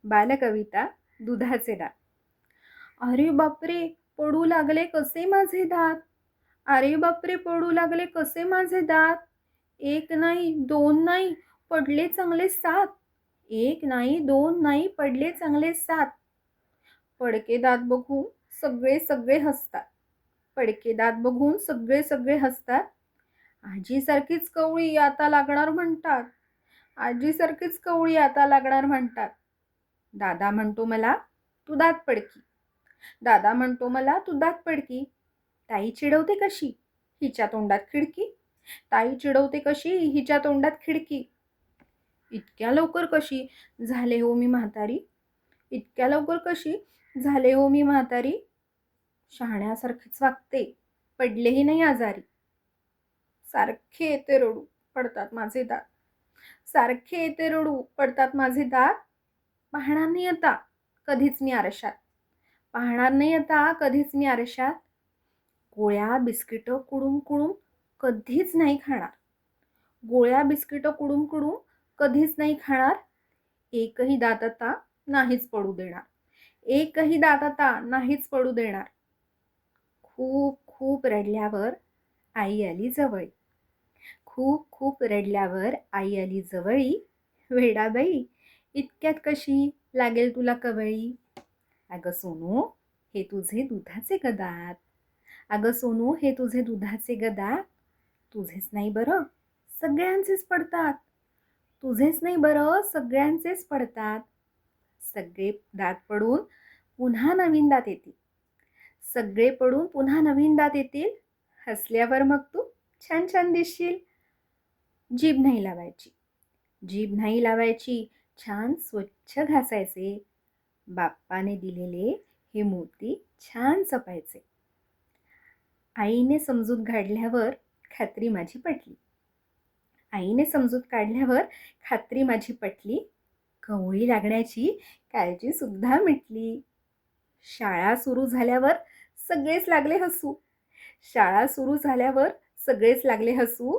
बालकविता दुधाचे दात. अरे बापरे, पडू लागले कसे माझे दात. अरे बापरे, पडू लागले कसे माझे दात. एक नाही दोन नाही पडले चांगले सात. एक नाही दोन नाही पडले चांगले सात. पडके दात बघून सगळे सगळे हसतात. पडके दात बघून सगळे सगळे हसतात. आजीसारखीच कवळी आता लागणार म्हणतात. आजीसारखीच कवळी आता लागणार म्हणतात. दादा म्हणतो मला तू दात पडकी. दादा म्हणतो मला तू दात पडकी. ताई चिडवते कशी हिच्या तोंडात खिडकी. ताई चिडवते कशी हिच्या तोंडात खिडकी. इतक्या लवकर कशी झाले हो मी म्हातारी. इतक्या लवकर कशी झाले हो मी म्हातारी. शहाण्यासारखीच वागते पडलेही नाही आजारी. सारखे येते रडू पडतात माझे दात. सारखे येते रडू पडतात माझे दात. पाहणार नाही आता कधीच मी आरशात. पाहणार नाही आता कधीच मी आरशात. गोळ्या बिस्किट कुडूम कुडूम कधीच नाही खाणार. गोळ्या बिस्किट कुडूम कुडूम कधीच नाही खाणार. एकही दात आता नाहीच पडू देणार. एकही दात आता नाहीच पडू देणार. खूप खूप रडल्यावर आई आली जवळी. खूप खूप रडल्यावर आई आली जवळी. वेडाबाई इतक्यात कशी लागेल तुला कवळी. अगं सोनू हे तुझे दुधाचे गदात. अगं सोनू हे तुझे दुधाचे गदात. तुझेच नाही बरं सगळ्यांचेच पडतात. तुझेच नाही बरं सगळ्यांचेच पडतात. सगळे दात पडून पुन्हा नवीन दात येतील. सगळे पडून पुन्हा नवीन दात येतील. हसल्यावर मग तू छान छान दिसशील. जीभ नाही लावायची. जीभ नाही लावायची. छान स्वच्छ घासायचे. बाप्पाने दिलेले हे मोती छान जपायचे. आईने समजूत काढल्यावर खात्री माझी पटली. आईने समजूत काढल्यावर खात्री माझी पटली. कवळी लागण्याची काळजी सुद्धा मिटली. शाळा सुरू झाल्यावर सगळेच लागले हसू. शाळा सुरू झाल्यावर सगळेच लागले हसू.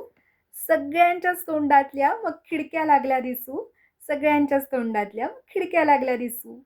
सगळ्यांच्याच तोंडातल्या मग खिडक्या लागल्या दिसू. सगळ्यांच्याच तोंडातल्या खिडक्या लागल्या दिसू.